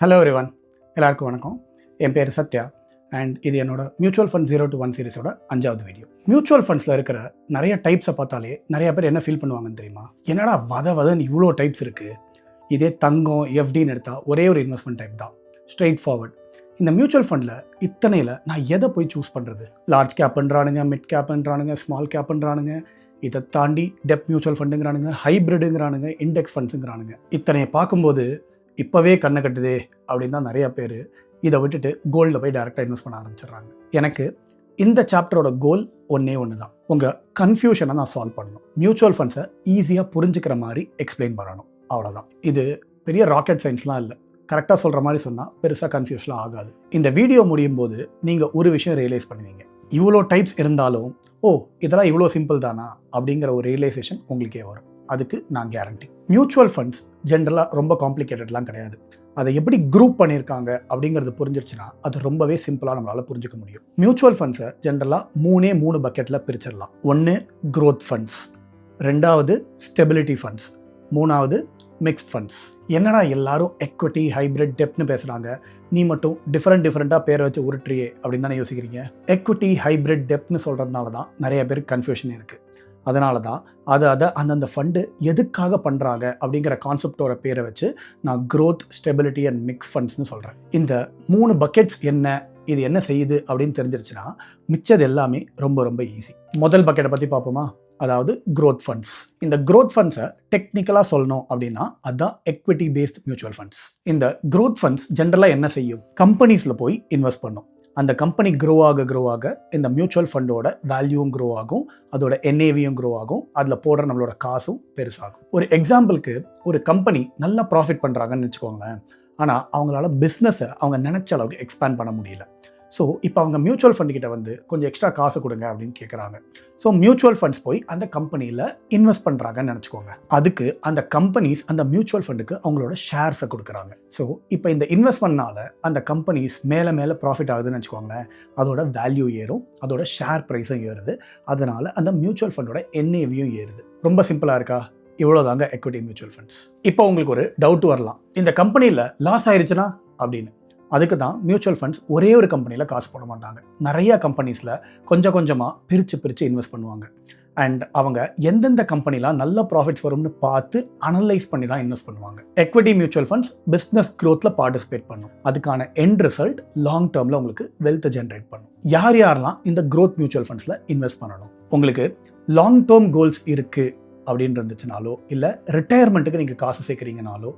Hello everyone, எல்லாருக்கும் வணக்கம். என் பேர் சத்யா அண்ட் இது என்னோட மியூச்சுவல் ஃபண்ட் 0 to 1 சீரிஸோட 5வது வீடியோ. மியூச்சுவல் ஃபண்ட்ஸில் இருக்கிற நிறைய டைப்ஸை பார்த்தாலே நிறைய பேர் என்ன ஃபீல் பண்ணுவாங்கன்னு தெரியுமா? என்னடா வதன்னு இவ்வளோ டைப்ஸ் இருக்குது, இதே தங்கம் எஃப்டின்னு எடுத்தால் ஒரே ஒரு இன்வெஸ்ட்மெண்ட் டைப் தான், ஸ்ட்ரெயிட் ஃபார்வர்ட். இந்த மியூச்சுவல் ஃபண்டில் இத்தனையில் நான் எதை போய் சூஸ் பண்ணுறது? லார்ஜ் கேப்புன்றானுங்க, மிட் கேப்புன்றானுங்க, ஸ்மால் கேப்புன்றானுங்க, இதை தாண்டி டெப் மியூச்சுவல் ஃபண்டுங்கிறானுங்க, ஹைப்ரிடுங்கிறானுங்க, இண்டெக்ஸ் ஃபண்ட்ஸுங்கிறானுங்க. இத்தனையை பார்க்கும்போது இப்போவே கண்ணை கட்டுதே அப்படின்னு தான் நிறைய பேர் இதை விட்டுட்டு கோல்டில் போய் டேரெக்டாக இன்வெஸ்ட் பண்ண ஆரம்பிச்சிடுறாங்க. எனக்கு இந்த சாப்டரோட கோல் ஒன்று தான், உங்கள் கன்ஃபியூஷனை நான் சால்வ் பண்ணணும், மியூச்சுவல் ஃபண்ட்ஸை ஈஸியாக புரிஞ்சுக்கிற மாதிரி எக்ஸ்பிளைன் பண்ணணும், அவ்வளோதான். இது பெரிய ராக்கெட் சயின்ஸ்லாம் இல்லை, கரெக்டாக சொல்கிற மாதிரி சொன்னால் பெருசாக கன்ஃபியூஸ்லாம் ஆகாது. இந்த வீடியோ முடியும் போது நீங்கள் ஒரு விஷயம் ரியலைஸ் பண்ணுவீங்க, இவ்வளோ டைப்ஸ் இருந்தாலும் இதெல்லாம் இவ்வளோ சிம்பிள் தானா அப்படிங்கிற ஒரு ரியலைசேஷன் உங்களுக்கே வரும். அதுக்கு நான் கேரண்டி. மியூச்சுவல் ஃபண்ட்ஸ் ஜென்ரலாக ரொம்ப காம்ப்ளிகேட்டட்லாம் கிடையாது. அதை எப்படி குரூப் பண்ணியிருக்காங்க அப்படிங்கிறது புரிஞ்சிருச்சுன்னா அது ரொம்பவே சிம்பிளாக நம்மளால் புரிஞ்சுக்க முடியும். மியூச்சுவல் ஃபண்ட்ஸை ஜென்ரலாக மூணு பக்கெட்டில் பிரிச்சிடலாம். ஒன்று க்ரோத் ஃபண்ட்ஸ், ரெண்டாவது ஸ்டெபிலிட்டி ஃபண்ட்ஸ், மூணாவது மிக்ஸ்ட் ஃபண்ட்ஸ். என்னடா எல்லாரும் எக்விட்டி ஹைப்ரிட் டெப்னு பேசுகிறாங்க, நீ மட்டும் டிஃப்ரெண்ட்டாக பேரை வச்சு உருட்டுறியே அப்படின்னு தானே யோசிக்கிறீங்க. எக்விட்டி ஹைப்ரிட் டெப்னு சொல்கிறதுனால தான் நிறைய பேருக்கு கன்ஃபியூஷன் இருக்குது. அதனால தான் அதை அந்தந்த ஃபண்டு எதுக்காக பண்ணுறாங்க அப்படிங்கிற கான்செப்டோட பேரை வச்சு நான் க்ரோத், ஸ்டெபிலிட்டி அண்ட் மிக்ஸ் ஃபண்ட்ஸ்னு சொல்கிறேன். இந்த 3 பக்கெட்ஸ் என்ன, இது என்ன செய்யுது அப்படின்னு தெரிஞ்சிருச்சுன்னா மிச்சது எல்லாமே ரொம்ப ஈஸி. முதல் பக்கெட்டை பற்றி பார்ப்போமா? அதாவது க்ரோத் ஃபண்ட்ஸ். இந்த க்ரோத் ஃபண்ட்ஸை டெக்னிக்கலாக சொல்லணும் அப்படின்னா அதுதான் எக்விட்டி பேஸ்ட் மியூச்சுவல் ஃபண்ட்ஸ். இந்த க்ரோத் ஃபண்ட்ஸ் ஜென்ரலாக என்ன செய்யும்? கம்பெனிஸில் போய் இன்வெஸ்ட் பண்ணும். அந்த கம்பெனி க்ரோ ஆக இந்த மியூச்சுவல் ஃபண்டோட வேல்யூவும் க்ரோ ஆகும், அதோட என்ஏவியும் க்ரோ ஆகும், அதில் போடுற நம்மளோட காசும் பெருசாகும். ஒரு எக்ஸாம்பிளுக்கு, ஒரு கம்பெனி நல்லா ப்ராஃபிட் பண்ணுறாங்கன்னு வச்சுக்கோங்களேன், ஆனால் அவங்களால பிஸ்னஸை அவங்க நினச்ச அளவுக்கு எக்ஸ்பேண்ட் பண்ண முடியல. ஸோ இப்போ அவங்க மியூச்சுவல் ஃபண்டுக்கிட்ட வந்து கொஞ்சம் எக்ஸ்ட்ரா காசு கொடுங்க அப்படின்னு கேட்குறாங்க. ஸோ மியூச்சுவல் ஃபண்ட்ஸ் போய் அந்த கம்பெனியில் இன்வெஸ்ட் பண்ணுறாங்கன்னு நினச்சிக்கோங்க. அதுக்கு அந்த கம்பெனிஸ் அந்த மியூச்சுவல் ஃபண்டுக்கு அவங்களோட ஷேர்ஸை கொடுக்குறாங்க. ஸோ இப்போ இந்த இன்வெஸ்ட்மெண்ட்னால அந்த கம்பெனிஸ் மேலே ப்ராஃபிட் ஆகுதுன்னு வச்சுக்கோங்களேன், அதோட வேல்யூ ஏறும், அதோட ஷேர் ப்ரைஸும் ஏறுது, அதனால் அந்த மியூச்சுவல் ஃபண்டோட என்ஏவியும் ஏறுது. ரொம்ப சிம்பிளாக இருக்கா? இவ்வளோதாங்க எக்விட்டி மியூச்சுவல் ஃபண்ட்ஸ். இப்போ உங்களுக்கு ஒரு டவுட் வரலாம், இந்த கம்பெனியில் லாஸ் ஆயிடுச்சுன்னா அப்படின்னு. அதுக்கு தான் மியூச்சுவல் ஃபண்ட்ஸ் ஒரே ஒரு கம்பெனியில் காசு போட மாட்டாங்க, நிறையா கம்பெனிஸில் கொஞ்சமாக பிரித்து இன்வெஸ்ட் பண்ணுவாங்க. அண்ட் அவங்க எந்தெந்த கம்பெனிலாம் நல்ல ப்ராஃபிட்ஸ் வரும்னு பார்த்து அனலைஸ் பண்ணி தான் இன்வெஸ்ட் பண்ணுவாங்க. எக்விட்டி மியூச்சுவல் ஃபண்ட்ஸ் பிஸ்னஸ் க்ரோத்தில் பார்ட்டிசிபேட் பண்ணும், அதுக்கான எண்ட் ரிசல்ட் லாங் டேர்மில் உங்களுக்கு வெல்த் ஜென்ரேட் பண்ணும். யாரெல்லாம் இந்த க்ரோத் மியூச்சுவல் ஃபண்ட்ஸில் இன்வெஸ்ட் பண்ணணும்? உங்களுக்கு லாங் டேர்ம் கோல்ஸ் இருக்குது அப்படின்னு இருந்துச்சுனாலோ, இல்லை ரிட்டையர்மெண்ட்டுக்கு நீங்கள் காசு சேர்க்குறீங்கனாலோ,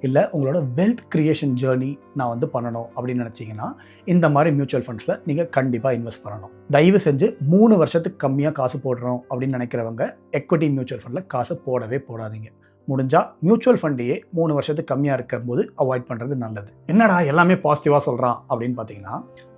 இல்லை உங்களோட வெல்த் கிரியேஷன் ஜேர்னி நான் வந்து பண்ணணும் அப்படின்னு நினச்சிங்கன்னா இந்த மாதிரி மியூச்சுவல் ஃபண்ட்ஸில் நீங்கள் கண்டிப்பாக இன்வெஸ்ட் பண்ணணும். தயவு செஞ்சு 3 வருஷத்துக்கு கம்மியாக காசு போடுறோம் அப்படின்னு நினைக்கிறவங்க எக்விட்டி மியூச்சுவல் ஃபண்டில் காசு போடாதீங்க. முடிஞ்சால் மியூச்சுவல் ஃபண்டையே 3 வருஷத்துக்கு கம்மியாக இருக்கும்போது அவாய்ட் பண்ணுறது நல்லது. என்னடா எல்லாமே பாசிட்டிவாக சொல்கிறான் அப்படின்னு பார்த்தீங்கன்னா,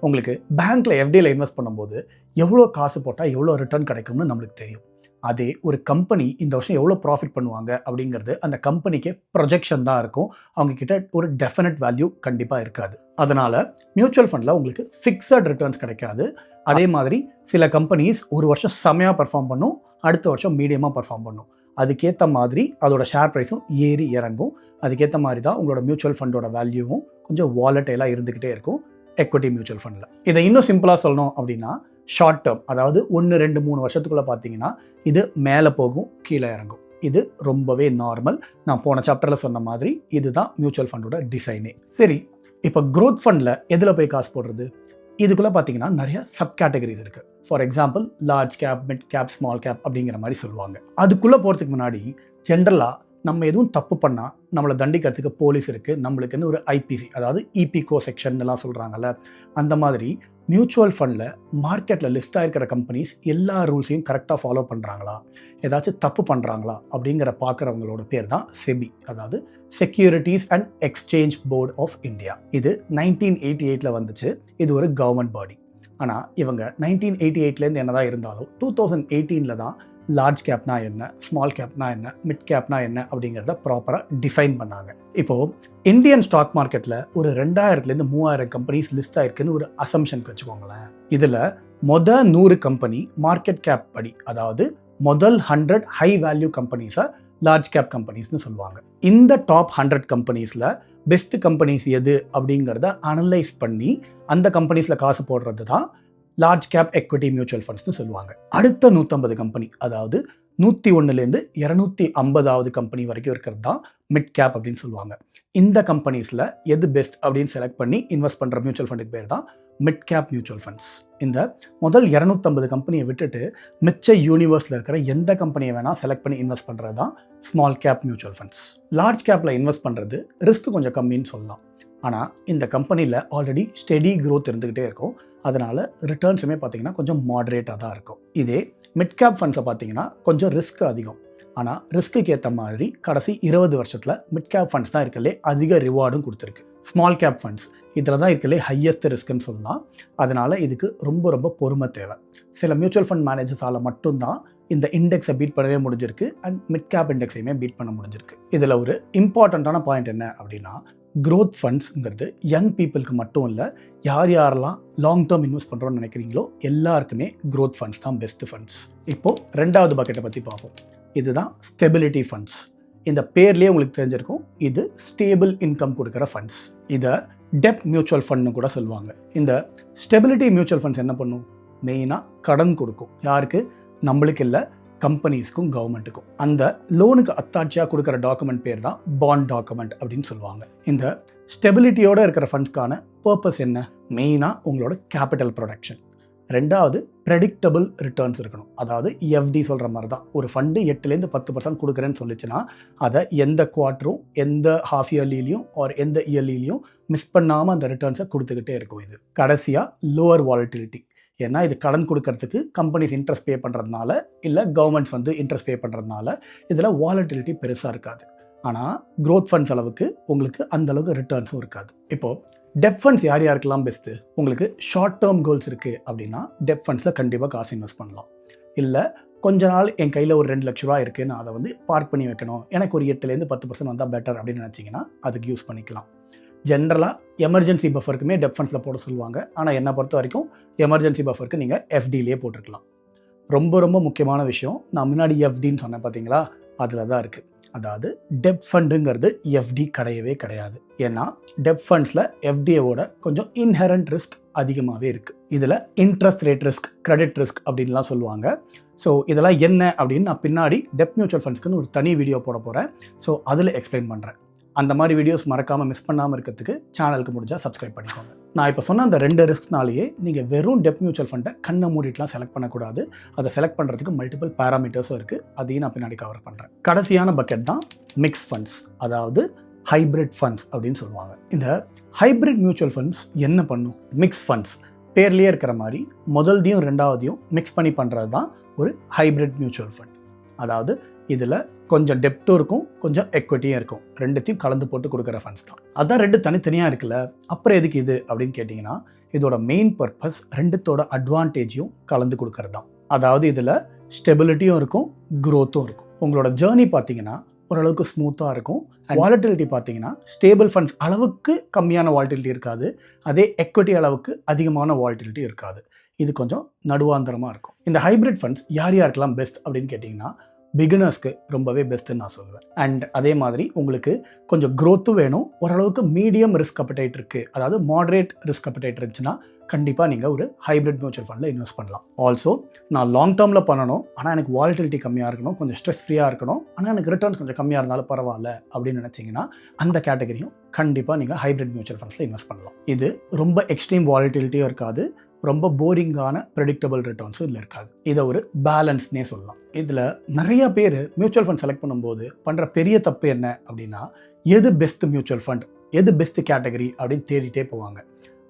உங்களுக்கு பேங்க்கில் எஃப்டியில் இன்வெஸ்ட் பண்ணும்போது எவ்வளோ காசு போட்டால் எவ்வளோ ரிட்டர்ன் கிடைக்கும்னு நம்மளுக்கு தெரியும். அதே ஒரு கம்பெனி இந்த வருஷம் எவ்வளோ ப்ராஃபிட் பண்ணுவாங்க அப்படிங்கிறது அந்த கம்பெனிக்கே ப்ரொஜெக்ஷன் தான் இருக்கும், அவங்கக்கிட்ட ஒரு டெஃபினட் வேல்யூ கண்டிப்பாக இருக்காது. அதனால் மியூச்சுவல் ஃபண்டில் உங்களுக்கு ஃபிக்ஸட் ரிட்டர்ன்ஸ் கிடைக்காது. அதே மாதிரி சில கம்பெனிஸ் ஒரு வருஷம் செமையாக பர்ஃபார்ம் பண்ணும், அடுத்த வருஷம் மீடியமாக பர்ஃபார்ம் பண்ணும். அதுக்கேற்ற மாதிரி அதோட ஷேர் ப்ரைஸும் ஏறி இறங்கும். அதுக்கேற்ற மாதிரி தான் உங்களோட மியூச்சுவல் ஃபண்டோட வேல்யூவும் கொஞ்சம் வாலட்டைலாக இருந்துக்கிட்டே இருக்கும் எக்விட்டி மியூச்சுவல் ஃபண்டில். இதை இன்னும் சிம்பிளாக சொல்லணும் அப்படின்னா, ஷார்ட் டேர்ம், அதாவது 1, 2, 3 வருஷத்துக்குள்ளே பார்த்தீங்கன்னா இது மேலே போகும், கீழே இறங்கும். இது ரொம்பவே நார்மல். நான் போன சாப்டரில் சொன்ன மாதிரி இதுதான் மியூச்சுவல் ஃபண்டோட டிசைனே. சரி, இப்போ க்ரோத் ஃபண்டில் எதில் போய் காசு போடுறது? இதுக்குள்ளே பார்த்தீங்கன்னா நிறைய சப் கேட்டகரிஸ் இருக்குது. For example large cap, mid cap, small cap அப்படிங்கிற மாதிரி சொல்லுவாங்க. அதுக்குள்ளே போகிறதுக்கு முன்னாடி ஜென்ரலாக நம்ம எதுவும் தப்பு பண்ணால் நம்மளை தண்டிக்கிறதுக்கு போலீஸ் இருக்குது, நம்மளுக்குன்னு ஒரு ஐபிசி, அதாவது இபிகோ செக்ஷன்லாம் சொல்கிறாங்கல்ல, அந்த மாதிரி மியூச்சுவல் ஃபண்டில் மார்க்கெட்டில் லிஸ்ட் ஆகிருக்கிற கம்பெனிஸ் எல்லா ரூல்ஸையும் கரெக்டாக ஃபாலோ பண்ணுறாங்களா, ஏதாச்சும் தப்பு பண்ணுறாங்களா அப்படிங்கிற பார்க்குறவங்களோட பேர் தான் செபி, அதாவது securities and exchange board of India. இது 1988 வந்துச்சு. இது ஒரு கவர்மெண்ட் பாடி. ஆனால் இவங்க 1988 என்னதான் இருந்தாலும் 2018 தான் லார்ஜ் கேப்னா என்ன, ஸ்மால் கேப்னா என்ன, மிட் கேப்னா என்ன அப்படிங்கிறத ப்ராப்பராக டிஃபைன் பண்ணாங்க. இப்போது இந்தியன் ஸ்டாக் மார்க்கெட்டில் ஒரு 2000 3000 கம்பெனிஸ் லிஸ்ட் ஆயிருக்குன்னு ஒரு அசம்ஷனுக்கு வச்சுக்கோங்களேன். இதில் 100 கம்பெனி மார்க்கெட் கேப் படி, அதாவது முதல் 100 ஹை வேல்யூ கம்பெனிஸை லார்ஜ் கேப் கம்பெனிஸ்னு சொல்லுவாங்க. இந்த டாப் 100 கம்பெனிஸில் பெஸ்ட் கம்பெனிஸ் எது அப்படிங்கிறத அனலைஸ் பண்ணி அந்த கம்பெனிஸில் காசு போடுறது தான் லார்ஜ் கேப் எக்விட்டி மியூச்சுவல் ஃபண்ட்ஸ்னு சொல்லுவாங்க. அடுத்த 150 கம்பெனி, அதாவது 101லேருந்து 250வது கம்பெனி வரைக்கும் இருக்கிறது தான் மிட் கேப் அப்படின்னு சொல்லுவாங்க. இந்த கம்பெனிஸில் எது பெஸ்ட் அப்படின்னு செலக்ட் பண்ணி இன்வெஸ்ட் பண்ணுற மியூச்சுவல் ஃபண்டுக்கு பேர் தான் மிட் கேப் மியூச்சுவல் ஃபண்ட்ஸ். இந்த முதல் 250 கம்பெனியை விட்டுட்டு மிச்ச யூனிவர்ஸில் இருக்கிற எந்த கம்பெனியை வேணால் செலக்ட் பண்ணி இன்வெஸ்ட் பண்ணுறது தான் small cap mutual funds. Large கேப்பில் இன்வெஸ்ட் பண்ணுறது ரிஸ்க் கொஞ்சம் கம்மின்னு சொல்லலாம். ஆனால் இந்த கம்பெனியில் ஆல்ரெடி ஸ்டெடி க்ரோத் இருந்துக்கிட்டே இருக்கும். அதனால் ரிட்டர்ன்ஸுமே பார்த்தீங்கன்னா கொஞ்சம் மாடரேட்டாக தான் இருக்கும். இதே மிட் கேப் ஃபண்ட்ஸை பார்த்தீங்கன்னா கொஞ்சம் ரிஸ்க் அதிகம். ஆனால் ரிஸ்க்குக்கு ஏற்ற மாதிரி கடைசி 20 வருஷத்தில் மிட் கேப் ஃபண்ட்ஸ் தான் இருக்கலே அதிக ரிவார்டும் கொடுத்துருக்கு. ஸ்மால் கேப் ஃபண்ட்ஸ் இதில் தான் இருக்கலே ஹையஸ்ட் ரிஸ்க்குன்னு சொல்லலாம். அதனால் இதுக்கு ரொம்ப ரொம்ப பொறுமை தேவை. சில மியூச்சுவல் ஃபண்ட் மேனேஜர்ஸால் மட்டும்தான் இந்த இண்டெக்ஸை பீட் பண்ணவே முடிஞ்சிருக்கு அண்ட் மிட் கேப் இண்டெக்ஸையுமே பீட் பண்ண முடிஞ்சிருக்கு. இதில் ஒரு இம்பார்ட்டண்ட்டான பாயிண்ட் என்ன அப்படின்னா, க்ரோத் ஃபண்ட்ஸுங்கிறது யங் பீப்புளுக்கு மட்டும் இல்லை, யார் யாரெல்லாம் லாங் டேர்ம் இன்வெஸ்ட் பண்ணுறோன்னு நினைக்கிறீங்களோ எல்லாருக்குமே க்ரோத் ஃபண்ட்ஸ் தான் பெஸ்ட் ஃபண்ட்ஸ். இப்போது 2வது பக்கெட்டை பற்றி பார்ப்போம். இதுதான் ஸ்டெபிலிட்டி ஃபண்ட்ஸ். இந்த பேர்லேயே உங்களுக்கு தெரிஞ்சிருக்கும், இது ஸ்டேபிள் இன்கம் கொடுக்குற ஃபண்ட்ஸ். இதை டெப்ட் மியூச்சுவல் ஃபண்ட்னு கூட சொல்லுவாங்க. இந்த ஸ்டெபிலிட்டி மியூச்சுவல் ஃபண்ட்ஸ் என்ன பண்ணும்? மெயினாக கடன் கொடுக்கும். யாருக்கு? நம்மளுக்கு இல்லை, கம்பெனிஸ்க்கும் கவர்மெண்ட்டுக்கும். அந்த லோனுக்கு அத்தாட்சியாக கொடுக்குற டாக்குமெண்ட் பேர் தான் பாண்ட் டாக்குமெண்ட் அப்படின்னு சொல்லுவாங்க. இந்த ஸ்டெபிலிட்டியோடு இருக்கிற ஃபண்ட்ஸ்க்கான பர்பஸ் என்ன? மெயினாக உங்களோட கேபிட்டல் ப்ரொடக்ஷன். 2வது ப்ரெடிக்டபிள் ரிட்டர்ன்ஸ் இருக்கணும். அதாவது எஃப்டி சொல்கிற மாதிரி தான். ஒரு ஃபண்டு 8லேருந்து 10% கொடுக்குறேன்னு சொல்லிச்சுன்னா அதை எந்த குவார்ட்டரும் எந்த ஹாஃப் இயர்லிலையும் ஆர் எந்த இயர்லிலையும் மிஸ் பண்ணாமல் அந்த ரிட்டர்ன்ஸை கொடுத்துக்கிட்டே இருக்கும். இது கடைசியாக லோவர் வாலட்டிலிட்டி. ஏன்னா இது கடன் கொடுக்கறதுக்கு கம்பெனிஸ் இன்ட்ரெஸ்ட் பே பண்ணுறதுனால இல்லை கவர்மெண்ட்ஸ் வந்து இன்ட்ரெஸ்ட் பே பண்ணுறதுனால இதில் வாலட்டிலிட்டி பெருசாக இருக்காது. ஆனால் க்ரோத் ஃபண்ட்ஸ் அளவுக்கு உங்களுக்கு அந்தளவுக்கு ரிட்டர்ன்ஸும் இருக்காது. இப்போது டெப் ஃபண்ட்ஸ் யார் யாருக்கெல்லாம் பெஸ்ட்டு? உங்களுக்கு ஷார்ட் டேர்ம் கோல்ஸ் இருக்குது அப்படின்னா டெப் ஃபண்ட்ஸில் கண்டிப்பாக காசு இன்வெஸ்ட் பண்ணலாம். இல்லை கொஞ்ச நாள் என் கையில் ஒரு 2 லட்ச ரூபா இருக்குது, நான் அதை வந்து பார்க் பண்ணி வைக்கணும், எனக்கு ஒரு 8லேருந்து 10% வந்தால் பெட்டர் அப்படின்னு நினச்சிங்கன்னா அதுக்கு யூஸ் பண்ணிக்கலாம். ஜென்ரலாக எமர்ஜென்சி பஃபருக்குமே டெப் ஃபண்ட்ஸில் போட சொல்லுவாங்க. ஆனால் என்னை பொறுத்த வரைக்கும் எமர்ஜென்சி பஃபருக்கு நீங்கள் எஃப்டிலேயே போட்டுருக்கலாம். ரொம்ப ரொம்ப முக்கியமான விஷயம், நான் முன்னாடி எஃப்டின்னு சொன்னேன் பார்த்தீங்களா, அதில் தான் இருக்குது. அதாவது டெப் ஃபண்டுங்கிறது எஃப்டி கிடையவே கிடையாது. ஏன்னா டெப் ஃபண்ட்ஸில் எஃப்டியோட கொஞ்சம் இன்ஹெரண்ட் ரிஸ்க் அதிகமாகவே இருக்குது. இதில் interest rate risk, credit risk அப்படின்லாம் சொல்லுவாங்க. ஸோ இதெல்லாம் என்ன அப்படின்னு நான் பின்னாடி டெப் மியூச்சுவல் ஃபண்ட்ஸ்க்குன்னு ஒரு தனி வீடியோ போட போகிறேன். ஸோ அதில் எக்ஸ்பிளைன் பண்ணுறேன். அந்த மாதிரி வீடியோஸ் மறக்காமல் மிஸ் பண்ணாமல் இருக்கிறதுக்கு சேனலுக்கு முடிஞ்சால் சப்ஸ்கிரைப் பண்ணிக்கோங்க. நான் இப்போ சொன்ன அந்த 2 ரிஸ்க்னாலேயே நீங்கள் வெறும் டெப் மியூச்சுவல் ஃபண்டை கண்ணை மூடிட்டுலாம் செலக்ட் பண்ணக்கூடாது. அதை செலக்ட் பண்ணுறதுக்கு மல்டிபிள் பேராமீட்டர்ஸும் இருக்குது. அதையும் நான் பின்னாடி கவர் பண்ணுறேன். கடைசியான பக்கெட் தான் மிக்ஸ் ஃபண்ட்ஸ், அதாவது ஹைப்ரிட் ஃபண்ட்ஸ் அப்படின்னு சொல்லுவாங்க. இந்த ஹைப்ரிட் மியூச்சுவல் ஃபண்ட்ஸ் என்ன பண்ணும்? மிக்ஸ் ஃபண்ட்ஸ் பேர்லேயே இருக்கிற மாதிரி முதல்தையும் 2வதையும் மிக்ஸ் பண்ணி பண்ணுறது தான் ஒரு ஹைப்ரிட் மியூச்சுவல் ஃபண்ட். அதாவது இதில் கொஞ்சம் டெப்ட்டும் இருக்கும், கொஞ்சம் எக்விட்டியும் இருக்கும். 2த்தையும் கலந்து போட்டு கொடுக்குற ஃபண்ட்ஸ் தான். அதான் 2 தனித்தனியாக இருக்குல்ல, அப்புறம் எதுக்கு இது அப்படின்னு கேட்டிங்கன்னா, இதோட மெயின் பர்பஸ் 2த்தோட அட்வான்டேஜையும் கலந்து கொடுக்கறது தான். அதாவது இதில் ஸ்டெபிலிட்டியும் இருக்கும், க்ரோத்தும் இருக்கும். உங்களோட ஜேர்னி பார்த்தீங்கன்னா ஓரளவுக்கு ஸ்மூத்தாக இருக்கும். வாலட்டிலிட்டி பார்த்தீங்கன்னா ஸ்டேபிள் ஃபண்ட்ஸ் அளவுக்கு கம்மியான வாலட்டிலிட்டி இருக்காது, அதே எக்விட்டி அளவுக்கு அதிகமான வாலட்டிலிட்டி இருக்காது. இது கொஞ்சம் நடுவாந்தரமாக இருக்கும். இந்த ஹைப்ரிட் ஃபண்ட்ஸ் யார் யாருக்கெல்லாம் பெஸ்ட் அப்படின்னு கேட்டிங்கன்னா, பிகினர்ஸ்க்கு ரொம்பவே பெஸ்ட்டுன்னு நான் சொல்லுவேன். அண்ட் அதே மாதிரி உங்களுக்கு கொஞ்சம் க்ரோத்தும் வேணும், ஓரளவுக்கு மீடியம் ரிஸ்க் அப்பிடைட் இருக்குது, அதாவது மாடரேட் ரிஸ்க் அப்பிடைட் இருந்துச்சுன்னா கண்டிப்பாக நீங்கள் ஒரு ஹைப்ரிட் மியூச்சுவல் ஃபண்டில் இன்வெஸ்ட் பண்ணலாம். ஆல்சோ நான் லாங் டேர்மில் பண்ணணும், ஆனால் எனக்கு வாலட்டிலிட்டி கம்மியாக இருக்கணும், கொஞ்சம் ஸ்ட்ரெஸ் ஃப்ரீயாக இருக்கணும், ஆனால் எனக்கு ரிட்டர்ன்ஸ் கொஞ்சம் கம்மியாக இருந்தாலும் பரவாயில்ல அப்படின்னு நினச்சிங்கன்னா அந்த கேட்டகரியும் கண்டிப்பாக நீங்கள் ஹைப்ரிட் மியூச்சுவல் ஃபண்ட்ஸில் இன்வெஸ்ட் பண்ணலாம். இது ரொம்ப எக்ஸ்ட்ரீம் வாலட்டிலிட்டியும் இருக்காது, ரொம்ப போரிங்கான ப்ரெடிக்டபிள் ரிட்டர்ன்ஸும் இதில் இருக்காது. இதை ஒரு பேலன்ஸ்னே சொல்லலாம். இதில் நிறைய பேர் மியூச்சுவல் ஃபண்ட் செலக்ட் பண்ணும்போது பண்ணுற பெரிய தப்பு என்ன அப்படின்னா, எது பெஸ்ட் மியூச்சுவல் ஃபண்ட், எது பெஸ்ட் கேட்டகரி அப்படின்னு தேடிட்டே போவாங்க.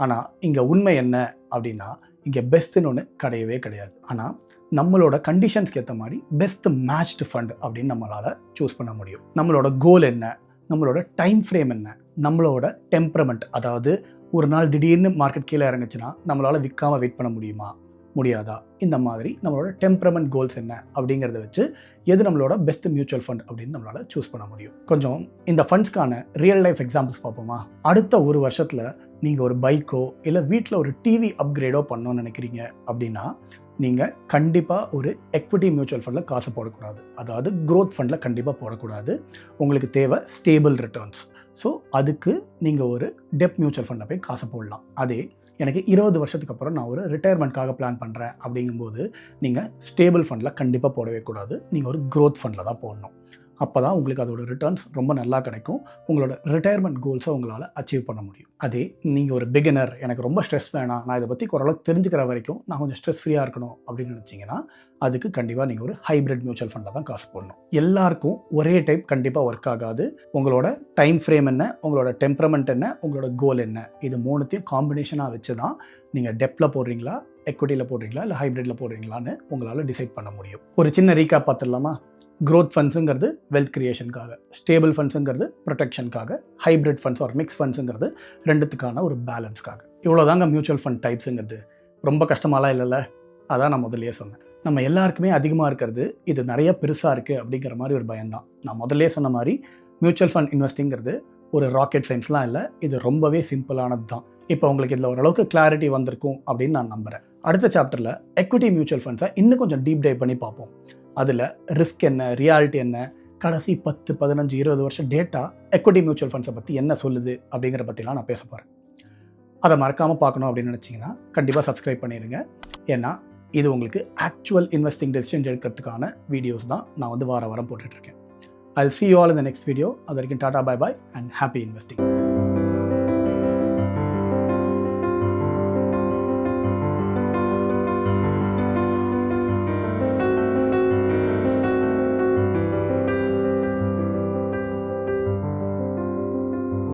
ஆனால் இங்கே உண்மை என்ன அப்படின்னா, இங்கே பெஸ்ட்டுன்னு ஒன்று கிடையவே கிடையாது. ஆனால் நம்மளோட கண்டிஷன்ஸ்க்கு ஏற்ற மாதிரி பெஸ்ட் மேட்ச்டு ஃபண்ட் அப்படின்னு நம்மளால் சூஸ் பண்ண முடியும். நம்மளோட கோல் என்ன, நம்மளோட டைம் ஃப்ரேம் என்ன, நம்மளோட டெம்பரமெண்ட், அதாவது ஒரு நாள் திடீர்னு மார்க்கெட் கீழே இறங்குச்சுன்னா நம்மளால் விற்காமல் வெயிட் பண்ண முடியுமா, முடியாதா, இந்த மாதிரி நம்மளோட டெம்பரமெண்ட் கோல்ஸ் என்ன அப்படிங்கிறத வச்சு எது நம்மளோட பெஸ்ட் மியூச்சுவல் ஃபண்ட் அப்படின்னு நம்மளால் சூஸ் பண்ண முடியும். கொஞ்சம் இந்த ஃபண்ட்ஸ்க்கான ரியல் லைஃப் எக்ஸாம்பிள்ஸ் பார்ப்போமா? அடுத்த 1 வருஷத்தில் நீங்கள் ஒரு பைக்கோ இல்லை வீட்டில் ஒரு டிவி அப்கிரேடோ பண்ணணும்னு நினைக்கிறீங்க அப்படின்னா நீங்கள் கண்டிப்பாக ஒரு எக்விட்டி மியூச்சுவல் ஃபண்டில் காசு போடக்கூடாது. அதாவது க்ரோத் ஃபண்டில் கண்டிப்பாக போடக்கூடாது. உங்களுக்கு தேவை ஸ்டேபிள் ரிட்டர்ன்ஸ். ஸோ அதுக்கு நீங்கள் ஒரு டெப்ட் மியூச்சுவல் ஃபண்டில் போய் காசு போடலாம். அதே எனக்கு 20 வருஷத்துக்கு அப்புறம் நான் ஒரு ரிட்டையர்மெண்ட்காக பிளான் பண்ணுறேன் அப்படிங்கும்போது நீங்கள் ஸ்டேபிள் ஃபண்டில் கண்டிப்பாக போடவே கூடாது. நீங்கள் ஒரு க்ரோத் ஃபண்டில் தான் போடணும். அப்போ தான் உங்களுக்கு அதோட ரிட்டர்ன்ஸ் ரொம்ப நல்லா கிடைக்கும். உங்களோட ரிட்டையர்மெண்ட் கோல்ஸை உங்களால் அச்சீவ் பண்ண முடியும். அதே நீங்கள் ஒரு பிகினர், எனக்கு ரொம்ப ஸ்ட்ரெஸ் வேணாம், நான் இதை பற்றி ஓரளவுக்கு தெரிஞ்சுக்கிற வரைக்கும் நான் கொஞ்சம் ஸ்ட்ரெஸ் ஃப்ரீயாக இருக்கணும் அப்படின்னு நினச்சிங்கன்னா அதுக்கு கண்டிப்பாக நீங்கள் ஒரு ஹைப்ரிட் மியூச்சுவல் ஃபண்டில் தான் காசு போடணும். எல்லாருக்கும் ஒரே டைப் கண்டிப்பாக ஒர்க் ஆகாது. உங்களோட டைம் ஃப்ரேம் என்ன, உங்களோட டெம்பரமெண்ட் என்ன, உங்களோட கோல் என்ன, இது மூணுத்தையும் காம்பினேஷனாக வச்சு தான் நீங்கள் டெப்டில் போடுறீங்களா, எக்விட்டியில் போடுறீங்களா, இல்லை ஹைப்ரிட்டில் போடுறீங்களான்னு உங்களால் டிசைட் பண்ண முடியும். ஒரு சின்ன ரீகேப் பார்த்துடலாமா? க்ரோத் ஃபண்ட்ஸுங்கிறது வெல்த் கிரியேஷனுக்காக, ஸ்டேபிள் ஃபண்ட்ஸுங்கிறது ப்ரொடெக்ஷனுக்காக, ஹைப்ரிட் ஃபண்ட்ஸ் ஒரு மிக்ஸ் ஃபண்ட்ஸுங்கிறது ரெண்டுத்துக்கான ஒரு பேலன்ஸ்க்காக. இவ்வளோதாங்க மியூச்சுவல் ஃபண்ட் டைப்ஸுங்கிறது. ரொம்ப கஷ்டமாலாம் இல்லைல்ல? அதான் நான் முதல்லயே சொன்னேன். நம்ம எல்லாருக்குமே அதிகமாக இருக்கிறது இது நிறைய பெருசாக இருக்குது அப்படிங்கிற மாதிரி ஒரு பயம்தான். நான் முதல்லே சொன்ன மாதிரி மியூச்சுவல் ஃபண்ட் இன்வெஸ்டிங்கிறது ஒரு ராக்கெட் சயின்ஸ்லாம் இல்லை. இது ரொம்பவே சிம்பிளானது தான். இப்போ உங்களுக்கு இதில் ஓரளவுக்கு கிளாரிட்டி வந்திருக்கும் அப்படின்னு நான் நம்புகிறேன். அடுத்த சாப்டரில் எக்விட்டி மியூச்சுவல் ஃபண்ட்ஸை இன்னும் கொஞ்சம் டீப் டைவ் பண்ணி பார்ப்போம். அதில் ரிஸ்க் என்ன, ரியாலிட்டி என்ன, கடைசி 10, 15, 20 வருஷம் டேட்டா எக்விட்டி மியூச்சுவல் ஃபண்ட்ஸை பற்றி என்ன சொல்லுது அப்படிங்கிற பற்றிலாம் நான் பேச போகிறேன். அதை மறக்காமல் பார்க்கணும் அப்படின்னு நினச்சிங்கன்னா கண்டிப்பாக சப்ஸ்கிரைப் பண்ணிடுங்க. ஏன்னா இது உங்களுக்கு ஆக்சுவல் இன்வெஸ்டிங் டெசிஷன் எடுக்கிறதுக்கான வீடியோஸ் தான் நான் வாரம் போட்டுட்ருக்கேன். I'll see you all in the next video. அது வரைக்கும் Tata, bye bye and happy investing.